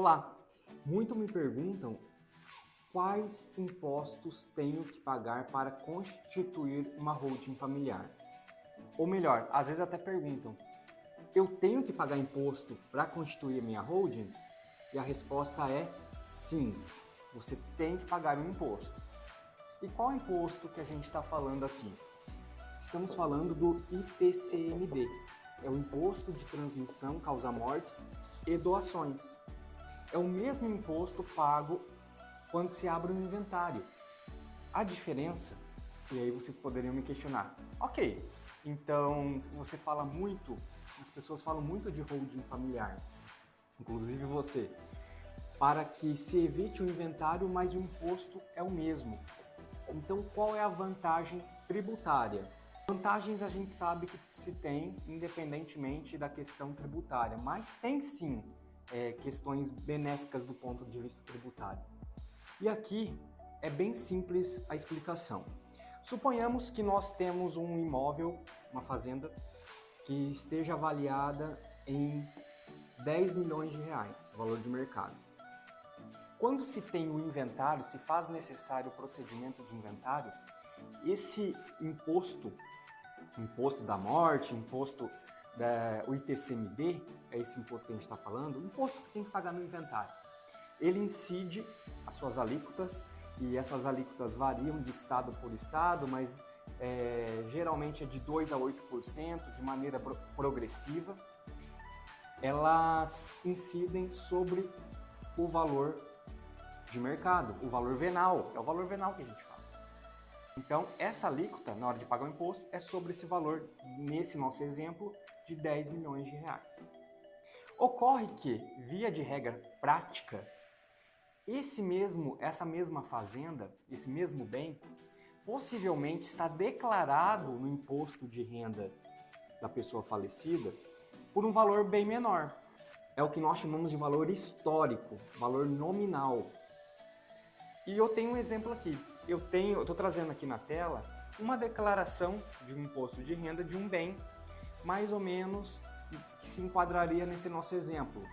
Olá! Muito me perguntam quais impostos tenho que pagar para constituir uma holding familiar. Ou melhor, às vezes até perguntam, eu tenho que pagar imposto para constituir minha holding? E a resposta é sim, você tem que pagar um imposto. E qual imposto que a gente está falando aqui? Estamos falando do ITCMD, é o Imposto de Transmissão, Causa-Mortes e Doações. É o mesmo imposto pago quando se abre um inventário. A diferença, e aí vocês poderiam me questionar, ok, então as pessoas falam muito de holding familiar, inclusive você, para que se evite o inventário, mas o imposto é o mesmo. Então qual é a vantagem tributária? Vantagens a gente sabe que se tem independentemente da questão tributária, mas tem sim questões benéficas do ponto de vista tributário. E aqui é bem simples a explicação. Suponhamos que nós temos um imóvel, uma fazenda, que esteja avaliada em 10 milhões de reais, valor de mercado. Quando se tem o inventário, se faz necessário o procedimento de inventário, esse imposto da morte, o ITCMD, é esse imposto que a gente está falando, o imposto que tem que pagar no inventário. Ele incide as suas alíquotas, e essas alíquotas variam de estado por estado, mas geralmente é de 2% a 8%, de maneira progressiva. Elas incidem sobre o valor de mercado, o valor venal, é o valor venal que a gente fala. Então, essa alíquota, na hora de pagar o imposto, é sobre esse valor, nesse nosso exemplo, de 10 milhões de reais. Ocorre que, via de regra prática, essa mesma fazenda, esse mesmo bem, possivelmente está declarado no imposto de renda da pessoa falecida por um valor bem menor. É o que nós chamamos de valor histórico, valor nominal. E eu tenho um exemplo aqui. Eu estou trazendo aqui na tela uma declaração de um imposto de renda de um bem, mais ou menos que se enquadraria nesse nosso exemplo.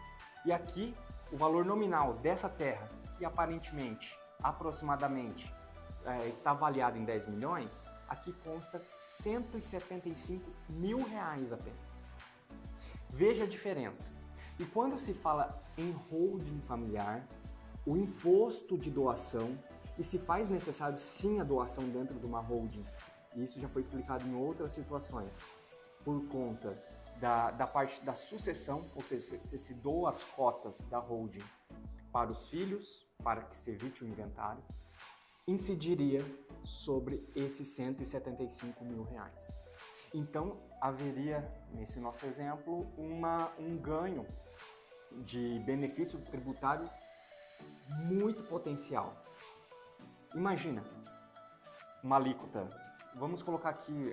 E aqui, o valor nominal dessa terra, que aparentemente, aproximadamente, está avaliado em 10 milhões, aqui consta 175 mil reais apenas. Veja a diferença. E quando se fala em holding familiar, o imposto de doação, e se faz necessário sim a doação dentro de uma holding, e isso já foi explicado em outras situações, por conta da parte da sucessão, ou seja, se doa as cotas da holding para os filhos, para que se evite o inventário, incidiria sobre esses 175 mil reais. Então, haveria, nesse nosso exemplo, um ganho de benefício tributário muito potencial. Imagina uma alíquota, vamos colocar aqui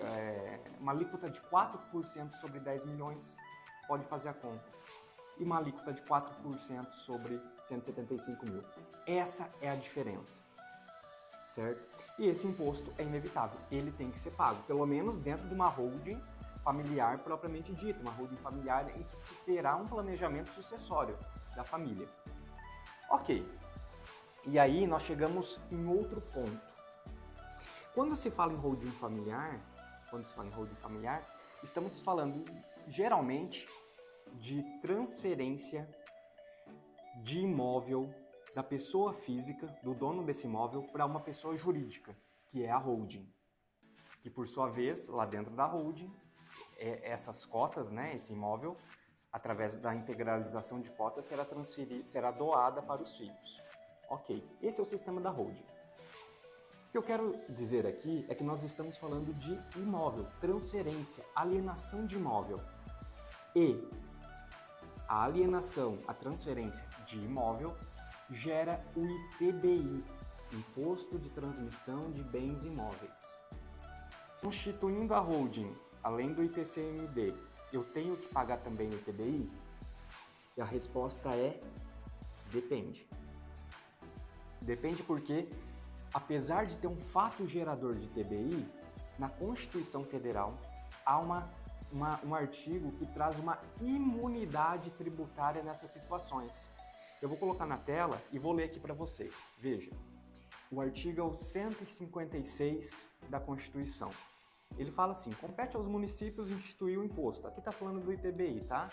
uma alíquota de 4% sobre 10 milhões, pode fazer a conta, e uma alíquota de 4% sobre 175 mil. Essa é a diferença, certo? E esse imposto é inevitável, ele tem que ser pago, pelo menos dentro de uma holding familiar propriamente dita, uma holding familiar em que se terá um planejamento sucessório da família. Ok, e aí nós chegamos em outro ponto. Quando se fala em holding familiar, estamos falando geralmente de transferência de imóvel da pessoa física, do dono desse imóvel, para uma pessoa jurídica, que é a holding. Que por sua vez, lá dentro da holding, essas cotas, né, esse imóvel, através da integralização de cotas, será doada para os filhos. Ok, esse é o sistema da holding. O que eu quero dizer aqui é que nós estamos falando de imóvel, transferência, alienação de imóvel. E a alienação, a transferência de imóvel, gera o ITBI, Imposto de Transmissão de Bens Imóveis. Constituindo a holding, além do ITCMD, eu tenho que pagar também o ITBI? E a resposta é depende. Depende porque, apesar de ter um fato gerador de ITBI, na Constituição Federal há um artigo que traz uma imunidade tributária nessas situações. Eu vou colocar na tela e vou ler aqui para vocês. Veja, o artigo é o 156 da Constituição. Ele fala assim: compete aos municípios instituir o imposto. Aqui está falando do ITBI, tá?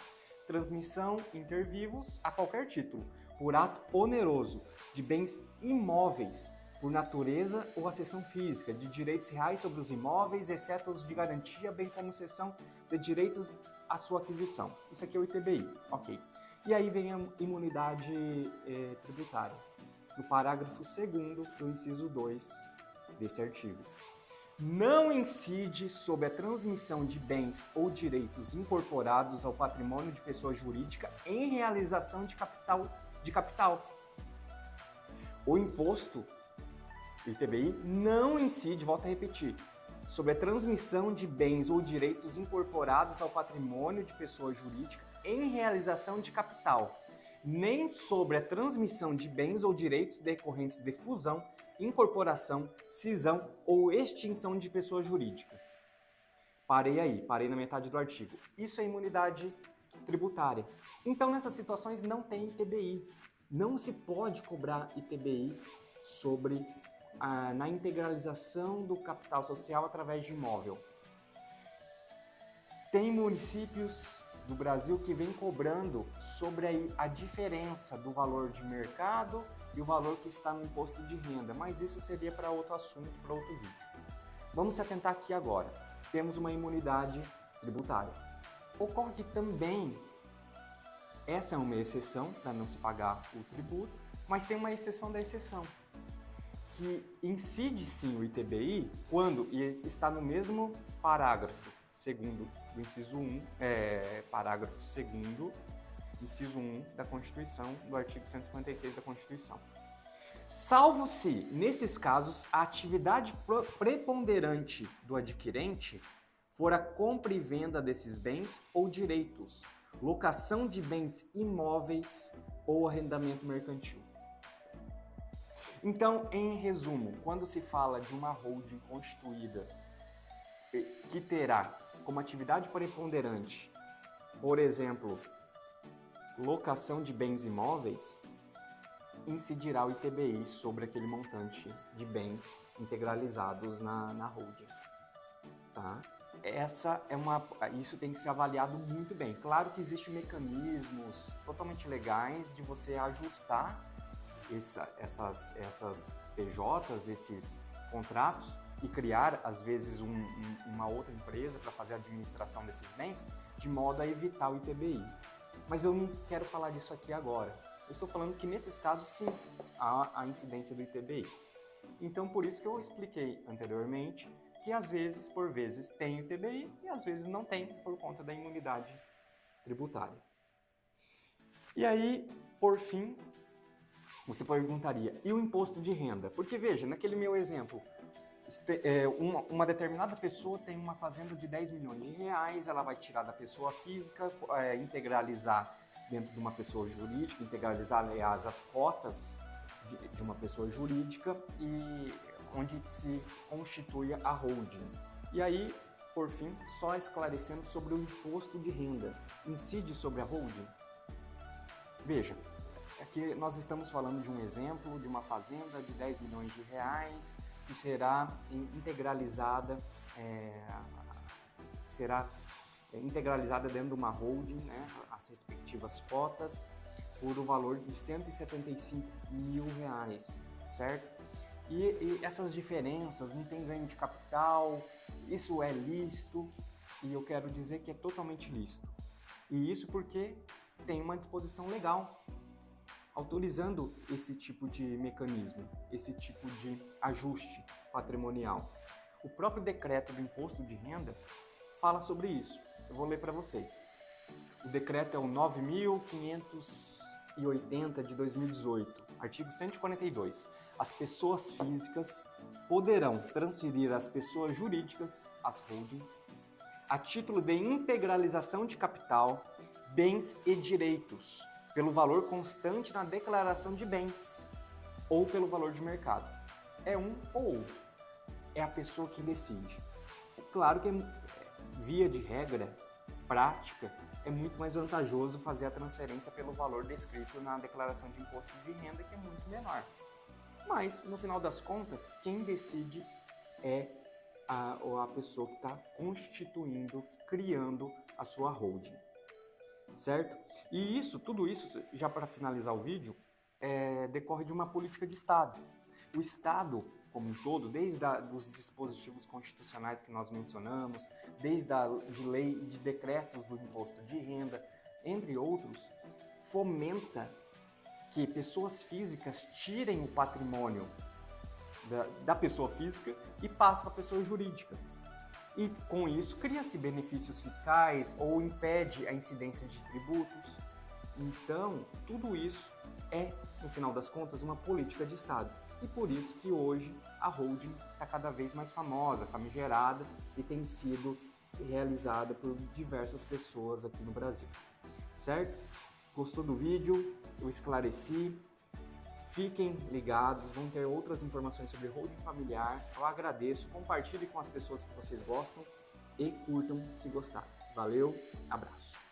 Transmissão inter vivos a qualquer título, por ato oneroso, de bens imóveis, por natureza ou acessão física, de direitos reais sobre os imóveis, exceto os de garantia, bem como cessão de direitos à sua aquisição. Isso aqui é o ITBI, ok. E aí vem a imunidade tributária, no parágrafo 2º do inciso 2 desse artigo. Não incide sobre a transmissão de bens ou direitos incorporados ao patrimônio de pessoa jurídica em realização de capital. O imposto, o ITBI, não incide, volto a repetir, sobre a transmissão de bens ou direitos incorporados ao patrimônio de pessoa jurídica em realização de capital, nem sobre a transmissão de bens ou direitos decorrentes de fusão, incorporação, cisão ou extinção de pessoa jurídica. Parei na metade do artigo. Isso é imunidade tributária. Então, nessas situações não tem ITBI. Não se pode cobrar ITBI na integralização do capital social através de imóvel. Tem municípios do Brasil que vem cobrando sobre a diferença do valor de mercado e o valor que está no imposto de renda, mas isso seria para outro assunto, para outro vídeo. Vamos se atentar aqui agora. Temos uma imunidade tributária. Ocorre que também essa é uma exceção para não se pagar o tributo, mas tem uma exceção da exceção, que incide sim o ITBI quando está no mesmo parágrafo 2º do inciso 1, parágrafo 2º, inciso 1 da Constituição, do artigo 156 da Constituição. Salvo se, nesses casos, a atividade preponderante do adquirente for a compra e venda desses bens ou direitos, locação de bens imóveis ou arrendamento mercantil. Então, em resumo, quando se fala de uma holding constituída que terá como atividade preponderante, por exemplo, locação de bens imóveis, incidirá o ITBI sobre aquele montante de bens integralizados na holding. Tá? Isso tem que ser avaliado muito bem. Claro que existem mecanismos totalmente legais de você ajustar essas PJs, esses contratos, e criar, às vezes, uma outra empresa para fazer a administração desses bens, de modo a evitar o ITBI. Mas eu não quero falar disso aqui agora. Eu estou falando que, nesses casos, sim, há a incidência do ITBI. Então, por isso que eu expliquei anteriormente que, às vezes, por vezes, tem ITBI e, às vezes, não tem, por conta da imunidade tributária. E aí, por fim, você perguntaria, e o imposto de renda? Porque, veja, naquele meu exemplo, uma determinada pessoa tem uma fazenda de 10 milhões de reais, ela vai tirar da pessoa física, integralizar dentro de uma pessoa jurídica, integralizar, aliás, as cotas de uma pessoa jurídica, e onde se constitui a holding. E aí, por fim, só esclarecendo sobre o imposto de renda. Incide sobre a holding? Veja, aqui nós estamos falando de um exemplo de uma fazenda de 10 milhões de reais, que será integralizada, dentro de uma holding, né, as respectivas cotas, por o valor de 175 mil reais, certo? E essas diferenças, não tem ganho de capital, isso é lícito, e eu quero dizer que é totalmente lícito. E isso porque tem uma disposição legal autorizando esse tipo de mecanismo, esse tipo de ajuste patrimonial. O próprio decreto do imposto de renda fala sobre isso. Eu vou ler para vocês. O decreto é o 9.580 de 2018, artigo 142. As pessoas físicas poderão transferir às pessoas jurídicas, as holdings, a título de integralização de capital, bens e direitos, pelo valor constante na declaração de bens ou pelo valor de mercado. É um ou outro. É a pessoa que decide. Claro que, via de regra, prática, é muito mais vantajoso fazer a transferência pelo valor descrito na declaração de imposto de renda, que é muito menor. Mas, no final das contas, quem decide é a pessoa que está constituindo, criando a sua holding, certo? E tudo isso, já para finalizar o vídeo, decorre de uma política de Estado. O Estado, como um todo, desde os dispositivos constitucionais que nós mencionamos, desde de lei e de decretos do imposto de renda, entre outros, fomenta que pessoas físicas tirem o patrimônio da pessoa física e passem para a pessoa jurídica. E com isso cria-se benefícios fiscais ou impede a incidência de tributos. Então, tudo isso é, no final das contas, uma política de Estado. E por isso que hoje a holding está cada vez mais famosa, famigerada e tem sido realizada por diversas pessoas aqui no Brasil. Certo? Gostou do vídeo? Eu esclareci. Fiquem ligados, vão ter outras informações sobre holding familiar. Eu agradeço, compartilhe com as pessoas que vocês gostam e curtam se gostar. Valeu, abraço!